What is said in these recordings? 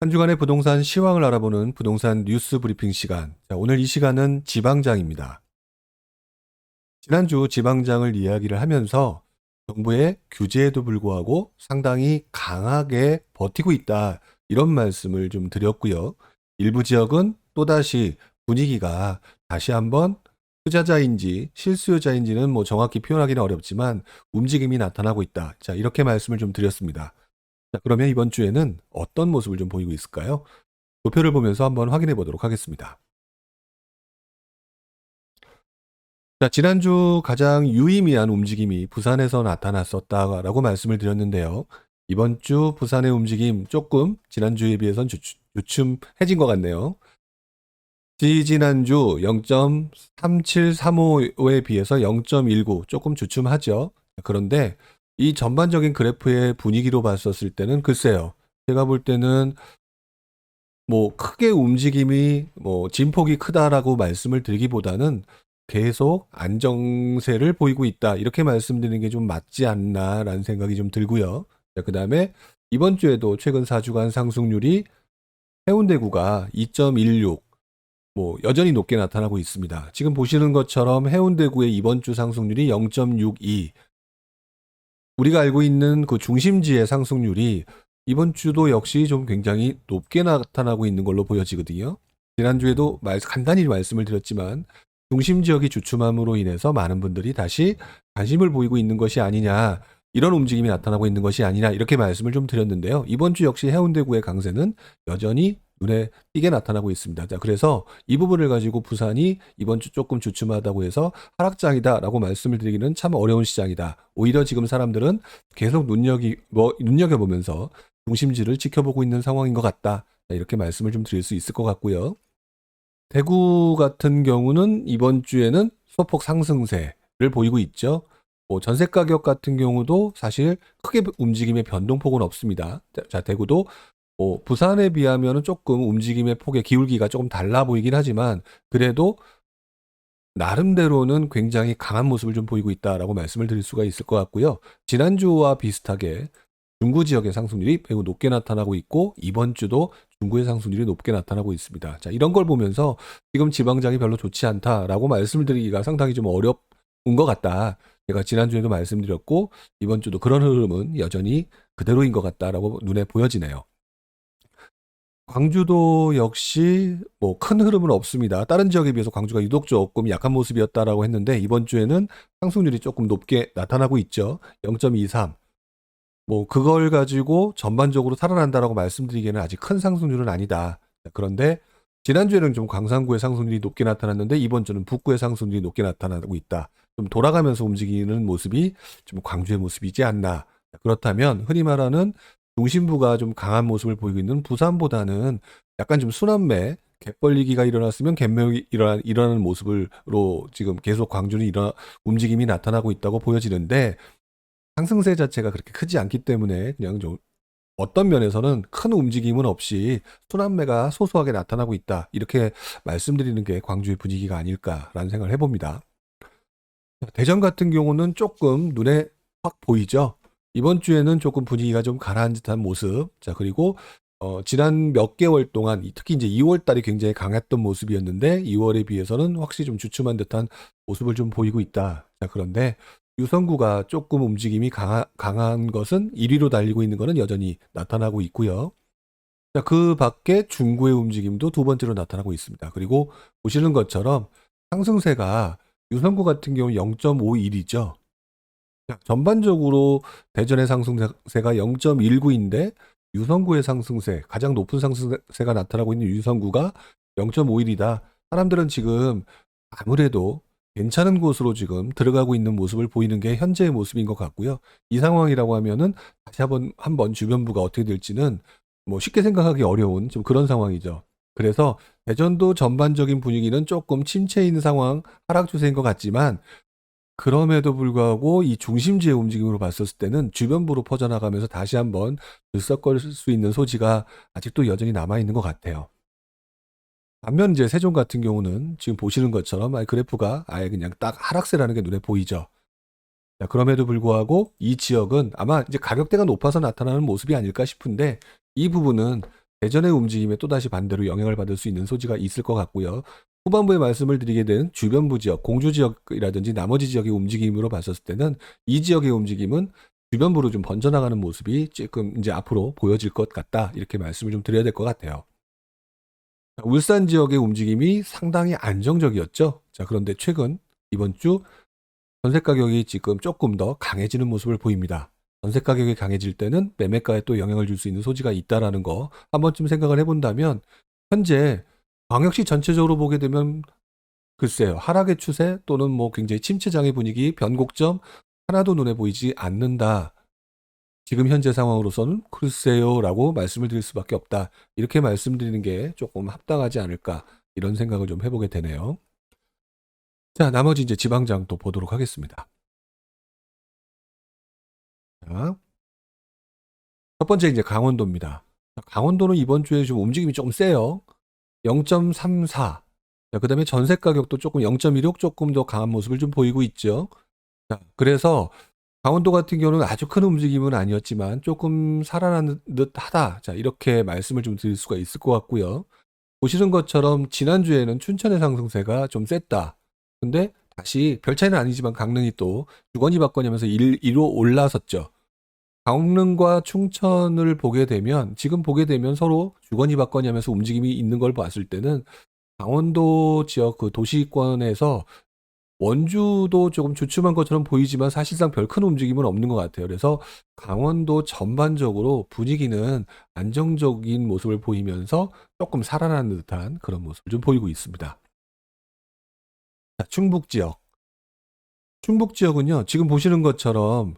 한 주간의 부동산 시황을 알아보는 부동산 뉴스 브리핑 시간. 자, 오늘 이 시간은 지방장입니다. 지난주 지방장을 이야기를 하면서 정부의 규제에도 불구하고 상당히 강하게 버티고 있다. 이런 말씀을 좀 드렸고요. 일부 지역은 또다시 분위기가 다시 한번 투자자인지 실수요자인지는 뭐 정확히 표현하기는 어렵지만 움직임이 나타나고 있다. 자, 이렇게 말씀을 좀 드렸습니다. 자, 그러면 이번 주에는 어떤 모습을 좀 보이고 있을까요? 도표를 보면서 한번 확인해 보도록 하겠습니다. 자, 지난주 가장 유의미한 움직임이 부산에서 나타났었다라고 말씀을 드렸는데요. 이번 주 부산의 움직임 조금 지난주에 비해서는 주춤해진 것 같네요. 지지난주 0.3735에 비해서 0.19 조금 주춤하죠. 그런데 이 전반적인 그래프의 분위기로 봤었을 때는 글쎄요. 제가 볼 때는 뭐 크게 움직임이 뭐 진폭이 크다라고 말씀을 드리기보다는 계속 안정세를 보이고 있다. 이렇게 말씀드리는 게 좀 맞지 않나라는 생각이 좀 들고요. 그다음에 이번 주에도 최근 4주간 상승률이 해운대구가 2.16, 뭐 여전히 높게 나타나고 있습니다. 지금 보시는 것처럼 해운대구의 이번 주 상승률이 0.62, 우리가 알고 있는 그 중심지의 상승률이 이번 주도 역시 좀 굉장히 높게 나타나고 있는 걸로 보여지거든요. 지난주에도 간단히 말씀을 드렸지만 중심 지역이 주춤함으로 인해서 많은 분들이 다시 관심을 보이고 있는 것이 아니냐, 이런 움직임이 나타나고 있는 것이 아니냐, 이렇게 말씀을 좀 드렸는데요. 이번 주 역시 해운대구의 강세는 여전히 눈에 띄게 나타나고 있습니다. 자, 그래서 이 부분을 가지고 부산이 이번 주 조금 주춤하다고 해서 하락장이다라고 말씀을 드리기는 참 어려운 시장이다. 오히려 지금 사람들은 계속 눈여겨보면서 중심지를 지켜보고 있는 상황인 것 같다. 자, 이렇게 말씀을 좀 드릴 수 있을 것 같고요. 대구 같은 경우는 이번 주에는 소폭 상승세를 보이고 있죠. 뭐 전세 가격 같은 경우도 사실 크게 움직임의 변동폭은 없습니다. 자, 대구도 부산에 비하면 조금 움직임의 폭의 기울기가 조금 달라 보이긴 하지만 그래도 나름대로는 굉장히 강한 모습을 좀 보이고 있다라고 말씀을 드릴 수가 있을 것 같고요. 지난주와 비슷하게 중구 지역의 상승률이 매우 높게 나타나고 있고 이번 주도 중구의 상승률이 높게 나타나고 있습니다. 자, 이런 걸 보면서 지금 지방장이 별로 좋지 않다라고 말씀드리기가 상당히 좀 어려운 것 같다. 제가 지난주에도 말씀드렸고 이번 주도 그런 흐름은 여전히 그대로인 것 같다라고 눈에 보여지네요. 광주도 역시 뭐 큰 흐름은 없습니다. 다른 지역에 비해서 광주가 유독 조금 약한 모습이었다라고 했는데 이번 주에는 상승률이 조금 높게 나타나고 있죠. 0.23. 뭐 그걸 가지고 전반적으로 살아난다라고 말씀드리기에는 아직 큰 상승률은 아니다. 그런데 지난주에는 좀 광산구의 상승률이 높게 나타났는데 이번 주는 북구의 상승률이 높게 나타나고 있다. 좀 돌아가면서 움직이는 모습이 좀 광주의 모습이지 않나. 그렇다면 흔히 말하는 중심부가 좀 강한 모습을 보이고 있는 부산보다는 약간 좀 순환매, 갭벌리기가 일어났으면 갭매이 일어나는 모습으로 지금 계속 광주는 움직임이 나타나고 있다고 보여지는데 상승세 자체가 그렇게 크지 않기 때문에 그냥 좀 어떤 면에서는 큰 움직임은 없이 순환매가 소소하게 나타나고 있다. 이렇게 말씀드리는 게 광주의 분위기가 아닐까라는 생각을 해봅니다. 대전 같은 경우는 조금 눈에 확 보이죠. 이번 주에는 조금 분위기가 좀 가라앉은 듯한 모습. 자, 그리고 지난 몇 개월 동안 특히 이제 2월 달이 굉장히 강했던 모습이었는데 2월에 비해서는 확실히 좀 주춤한 듯한 모습을 좀 보이고 있다. 자, 그런데 유성구가 조금 움직임이 강한 것은 1위로 달리고 있는 것은 여전히 나타나고 있고요. 자, 그 밖에 중구의 움직임도 두 번째로 나타나고 있습니다. 그리고 보시는 것처럼 상승세가 유성구 같은 경우 0.51이죠. 전반적으로 대전의 상승세가 0.19인데 유성구의 상승세, 가장 높은 상승세가 나타나고 있는 유성구가 0.51이다. 사람들은 지금 아무래도 괜찮은 곳으로 지금 들어가고 있는 모습을 보이는 게 현재의 모습인 것 같고요. 이 상황이라고 하면은 다시 한번 주변부가 어떻게 될지는 뭐 쉽게 생각하기 어려운 좀 그런 상황이죠. 그래서 대전도 전반적인 분위기는 조금 침체 있는 상황, 하락 추세인 것 같지만 그럼에도 불구하고 이 중심지의 움직임으로 봤었을 때는 주변부로 퍼져나가면서 다시 한번 들썩거릴 수 있는 소지가 아직도 여전히 남아있는 것 같아요. 반면 이제 세종 같은 경우는 지금 보시는 것처럼 그래프가 아예 그냥 딱 하락세라는 게 눈에 보이죠. 자, 그럼에도 불구하고 이 지역은 아마 이제 가격대가 높아서 나타나는 모습이 아닐까 싶은데 이 부분은 대전의 움직임에 또다시 반대로 영향을 받을 수 있는 소지가 있을 것 같고요. 후반부에 말씀을 드리게 된 주변부 지역, 공주 지역이라든지 나머지 지역의 움직임으로 봤었을 때는 이 지역의 움직임은 주변부로 좀 번져나가는 모습이 조금 이제 앞으로 보여질 것 같다. 이렇게 말씀을 좀 드려야 될 것 같아요. 울산 지역의 움직임이 상당히 안정적이었죠. 자, 그런데 최근 이번 주 전세 가격이 지금 조금 더 강해지는 모습을 보입니다. 전세 가격이 강해질 때는 매매가에 또 영향을 줄 수 있는 소지가 있다라는 거 한 번쯤 생각을 해본다면 현재 광역시 전체적으로 보게 되면 글쎄요. 하락의 추세 또는 뭐 굉장히 침체장의 분위기, 변곡점 하나도 눈에 보이지 않는다. 지금 현재 상황으로서는 글쎄요라고 말씀을 드릴 수밖에 없다. 이렇게 말씀드리는 게 조금 합당하지 않을까 이런 생각을 좀 해보게 되네요. 자, 나머지 이제 지방장 또 보도록 하겠습니다. 자, 첫 번째 이제 강원도입니다. 강원도는 이번 주에 좀 움직임이 조금 세요. 0.34. 자, 그다음에 전세 가격도 조금 0.16 조금 더 강한 모습을 좀 보이고 있죠. 자, 그래서 강원도 같은 경우는 아주 큰 움직임은 아니었지만 조금 살아나는 듯 하다. 자, 이렇게 말씀을 좀 드릴 수가 있을 것 같고요. 보시는 것처럼 지난주에는 춘천의 상승세가 좀 셌다. 근데 다시 별 차이는 아니지만 강릉이 또 주거니 받거니 하면서 1로 올라섰죠. 강릉과 충천을 보게 되면 지금 보게 되면 서로 주거니 받거니 하면서 움직임이 있는 걸 봤을 때는 강원도 지역 그 도시권에서 원주도 조금 주춤한 것처럼 보이지만 사실상 별 큰 움직임은 없는 것 같아요. 그래서 강원도 전반적으로 분위기는 안정적인 모습을 보이면서 조금 살아나는 듯한 그런 모습을 좀 보이고 있습니다. 자, 충북 지역. 충북 지역은요, 지금 보시는 것처럼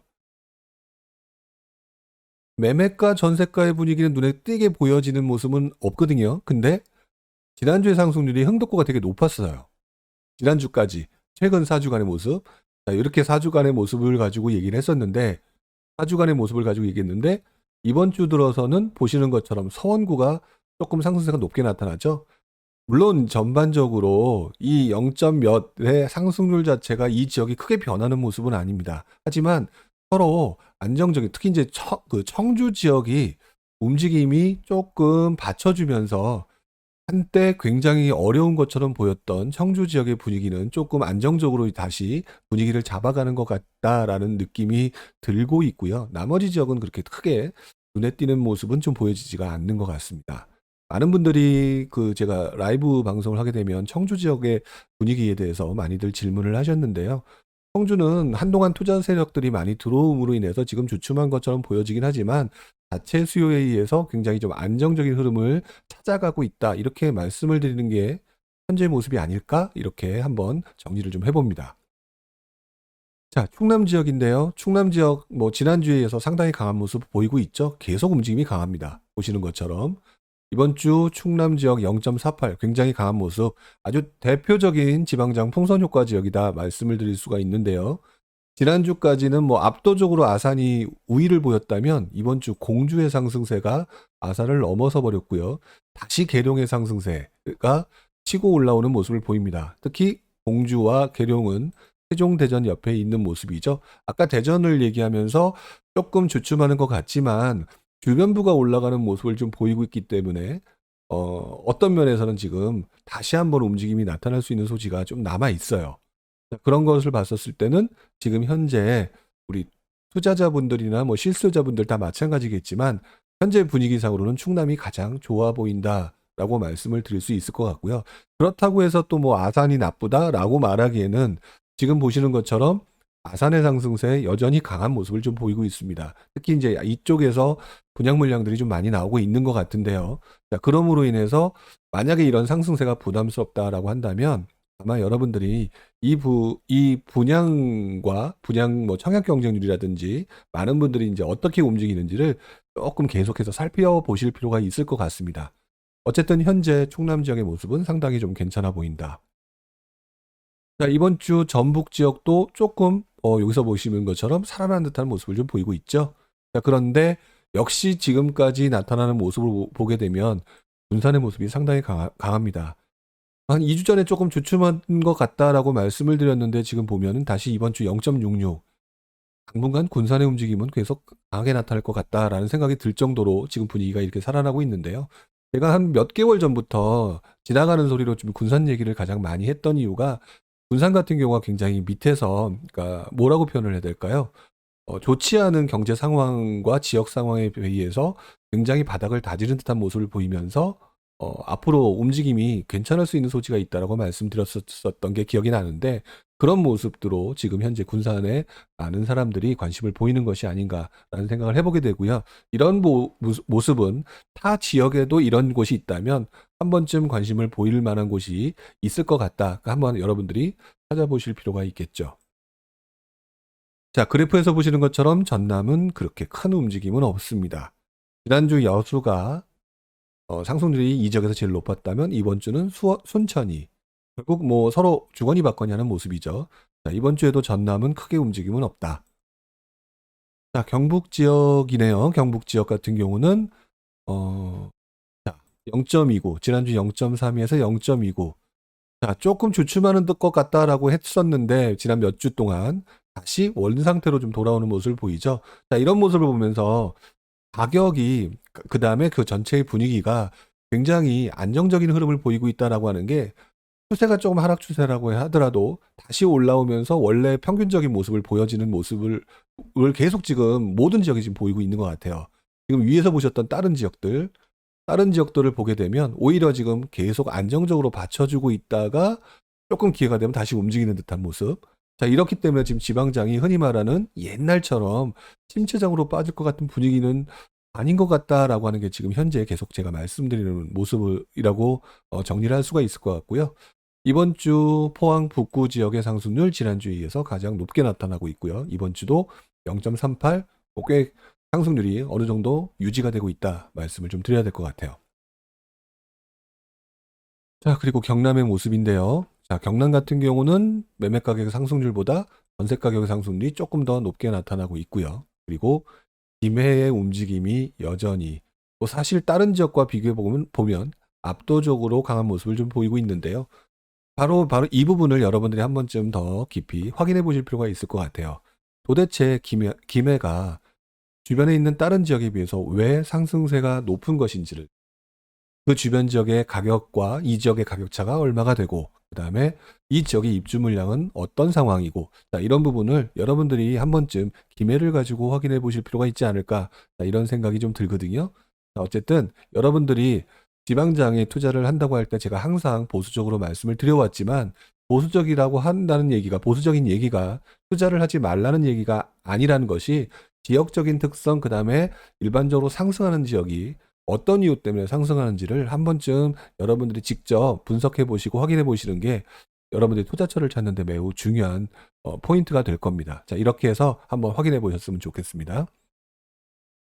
매매가, 전세가의 분위기는 눈에 띄게 보여지는 모습은 없거든요. 근데 지난주의 상승률이 흥덕구가 되게 높았어요. 지난주까지. 최근 4주간의 모습. 자, 이렇게 4주간의 모습을 가지고 얘기를 했었는데, 4주간의 모습을 가지고 얘기했는데, 이번 주 들어서는 보시는 것처럼 서원구가 조금 상승세가 높게 나타나죠. 물론 전반적으로 이 0점 몇의 상승률 자체가 이 지역이 크게 변하는 모습은 아닙니다. 하지만 서로 안정적인, 특히 이제 그 청주 지역이 움직임이 조금 받쳐주면서 한때 굉장히 어려운 것처럼 보였던 청주 지역의 분위기는 조금 안정적으로 다시 분위기를 잡아가는 것 같다라는 느낌이 들고 있고요. 나머지 지역은 그렇게 크게 눈에 띄는 모습은 좀 보여지지가 않는 것 같습니다. 많은 분들이 그 제가 라이브 방송을 하게 되면 청주 지역의 분위기에 대해서 많이들 질문을 하셨는데요. 청주는 한동안 투자 세력들이 많이 들어옴으로 인해서 지금 주춤한 것처럼 보여지긴 하지만 자체 수요에 의해서 굉장히 좀 안정적인 흐름을 찾아가고 있다. 이렇게 말씀을 드리는 게 현재의 모습이 아닐까? 이렇게 한번 정리를 좀 해봅니다. 자, 충남 지역인데요. 충남 지역 뭐 지난주에 이어서 상당히 강한 모습 보이고 있죠. 계속 움직임이 강합니다. 보시는 것처럼. 이번 주 충남 지역 0.48 굉장히 강한 모습, 아주 대표적인 지방장 풍선 효과 지역이다 말씀을 드릴 수가 있는데요. 지난주까지는 뭐 압도적으로 아산이 우위를 보였다면 이번 주 공주의 상승세가 아산을 넘어서 버렸고요. 다시 계룡의 상승세가 치고 올라오는 모습을 보입니다. 특히 공주와 계룡은 세종대전 옆에 있는 모습이죠. 아까 대전을 얘기하면서 조금 주춤하는 것 같지만 주변부가 올라가는 모습을 좀 보이고 있기 때문에 어떤 면에서는 지금 다시 한번 움직임이 나타날 수 있는 소지가 좀 남아 있어요. 그런 것을 봤었을 때는 지금 현재 우리 투자자분들이나 뭐 실수요자분들 다 마찬가지겠지만 현재 분위기상으로는 충남이 가장 좋아 보인다라고 말씀을 드릴 수 있을 것 같고요. 그렇다고 해서 또 뭐 아산이 나쁘다라고 말하기에는 지금 보시는 것처럼 아산의 상승세에 여전히 강한 모습을 좀 보이고 있습니다. 특히 이제 이쪽에서 분양 물량들이 좀 많이 나오고 있는 것 같은데요. 자, 그러므로 인해서 만약에 이런 상승세가 부담스럽다라고 한다면 아마 여러분들이 이 분양과 분양 뭐 청약 경쟁률이라든지 많은 분들이 이제 어떻게 움직이는지를 조금 계속해서 살펴보실 필요가 있을 것 같습니다. 어쨌든 현재 충남 지역의 모습은 상당히 좀 괜찮아 보인다. 자, 이번 주 전북 지역도 조금 여기서 보시는 것처럼 살아난 듯한 모습을 좀 보이고 있죠. 자, 그런데 역시 지금까지 나타나는 모습을 보게 되면 군산의 모습이 상당히 강합니다. 한 2주 전에 조금 주춤한 것 같다라고 말씀을 드렸는데 지금 보면은 다시 이번 주 0.66. 당분간 군산의 움직임은 계속 강하게 나타날 것 같다라는 생각이 들 정도로 지금 분위기가 이렇게 살아나고 있는데요. 제가 한 몇 개월 전부터 지나가는 소리로 좀 군산 얘기를 가장 많이 했던 이유가 군산 같은 경우가 굉장히 밑에서 그러니까 뭐라고 표현을 해야 될까요? 좋지 않은 경제 상황과 지역 상황에 비해서 굉장히 바닥을 다지는 듯한 모습을 보이면서 앞으로 움직임이 괜찮을 수 있는 소지가 있다라고 말씀드렸었던 게 기억이 나는데 그런 모습들로 지금 현재 군산에 많은 사람들이 관심을 보이는 것이 아닌가라는 생각을 해보게 되고요. 이런 모습은 타 지역에도 이런 곳이 있다면 한 번쯤 관심을 보일 만한 곳이 있을 것 같다. 그러니까 한번 여러분들이 찾아보실 필요가 있겠죠. 자, 그래프에서 보시는 것처럼 전남은 그렇게 큰 움직임은 없습니다. 지난주 여수가 상승률이 이 지역에서 제일 높았다면 이번 주는 순천이 결국 뭐 서로 주거니 받거니 하는 모습이죠. 자, 이번 주에도 전남은 크게 움직임은 없다. 자, 경북 지역이네요. 경북 지역 같은 경우는 자, 0.29, 지난주 0.32에서 0.29. 자, 조금 주춤하는 것 같다라고 했었는데 지난 몇 주 동안 다시 원 상태로 좀 돌아오는 모습을 보이죠. 자, 이런 모습을 보면서 가격이 그다음에 그 전체의 분위기가 굉장히 안정적인 흐름을 보이고 있다라고 하는 게 추세가 조금 하락 추세라고 하더라도 다시 올라오면서 원래 평균적인 모습을 보여지는 모습을 계속 지금 모든 지역이 지금 보이고 있는 것 같아요. 지금 위에서 보셨던 다른 지역들을 보게 되면 오히려 지금 계속 안정적으로 받쳐주고 있다가 조금 기회가 되면 다시 움직이는 듯한 모습. 자, 이렇기 때문에 지금 지방장이 흔히 말하는 옛날처럼 침체장으로 빠질 것 같은 분위기는 아닌 것 같다라고 하는 게 지금 현재 계속 제가 말씀드리는 모습이라고 정리를 할 수가 있을 것 같고요. 이번 주 포항 북구 지역의 상승률 지난주에 이어서 가장 높게 나타나고 있고요. 이번 주도 0.38, 꽤 상승률이 어느 정도 유지가 되고 있다 말씀을 좀 드려야 될 것 같아요. 자, 그리고 경남의 모습인데요. 자, 경남 같은 경우는 매매 가격 상승률보다 전세 가격 상승률이 조금 더 높게 나타나고 있고요. 그리고 김해의 움직임이 여전히 뭐 사실 다른 지역과 비교해 보면 압도적으로 강한 모습을 좀 보이고 있는데요. 바로 이 부분을 여러분들이 한 번쯤 더 깊이 확인해 보실 필요가 있을 것 같아요. 도대체 김해가 주변에 있는 다른 지역에 비해서 왜 상승세가 높은 것인지를 그 주변 지역의 가격과 이 지역의 가격 차가 얼마가 되고 그다음에 이 지역의 입주 물량은 어떤 상황이고 자, 이런 부분을 여러분들이 한 번쯤 기회를 가지고 확인해 보실 필요가 있지 않을까 자, 이런 생각이 좀 들거든요. 자, 어쨌든 여러분들이 지방장에 투자를 한다고 할 때 제가 항상 보수적으로 말씀을 드려왔지만 보수적이라고 한다는 얘기가 보수적인 얘기가 투자를 하지 말라는 얘기가 아니라는 것이 지역적인 특성 그다음에 일반적으로 상승하는 지역이 어떤 이유 때문에 상승하는지를 한 번쯤 여러분들이 직접 분석해 보시고 확인해 보시는 게 여러분들이 투자처를 찾는 데 매우 중요한 포인트가 될 겁니다. 자, 이렇게 해서 한번 확인해 보셨으면 좋겠습니다.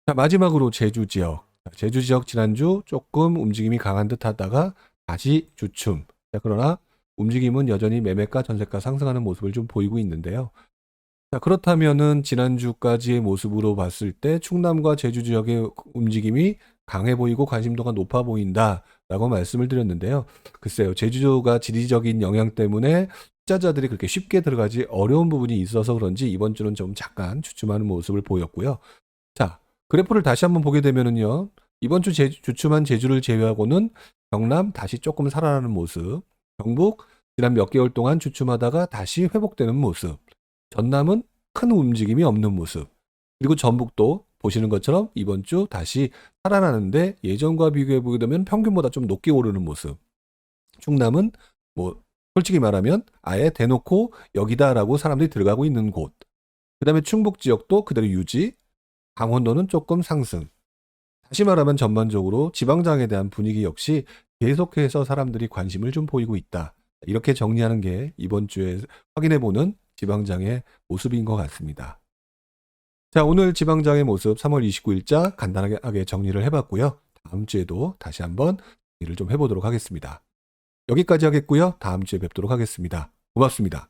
자, 마지막으로 제주 지역. 제주 지역 지난주 조금 움직임이 강한 듯 하다가 다시 주춤. 자, 그러나 움직임은 여전히 매매가 전세가 상승하는 모습을 좀 보이고 있는데요. 자, 그렇다면은 지난주까지의 모습으로 봤을 때 충남과 제주 지역의 움직임이 강해 보이고 관심도가 높아 보인다라고 말씀을 드렸는데요. 글쎄요, 제주도가 지리적인 영향 때문에 투자자들이 그렇게 쉽게 들어가지 어려운 부분이 있어서 그런지 이번 주는 좀 잠깐 주춤하는 모습을 보였고요. 자, 그래프를 다시 한번 보게 되면은요, 이번 주 주춤한 제주를 제외하고는 경남 다시 조금 살아나는 모습, 경북 지난 몇 개월 동안 주춤하다가 다시 회복되는 모습, 전남은 큰 움직임이 없는 모습. 그리고 전북도 보시는 것처럼 이번 주 다시 살아나는데 예전과 비교해 보게 되면 평균보다 좀 높게 오르는 모습. 충남은 뭐 솔직히 말하면 아예 대놓고 여기다라고 사람들이 들어가고 있는 곳. 그다음에 충북 지역도 그대로 유지. 강원도는 조금 상승. 다시 말하면 전반적으로 지방장에 대한 분위기 역시 계속해서 사람들이 관심을 좀 보이고 있다. 이렇게 정리하는 게 이번 주에 확인해보는 지방장의 모습인 것 같습니다. 자, 오늘 지방장의 모습 3월 29일자 간단하게 정리를 해봤고요. 다음 주에도 다시 한번 정리를 좀 해보도록 하겠습니다. 여기까지 하겠고요. 다음 주에 뵙도록 하겠습니다. 고맙습니다.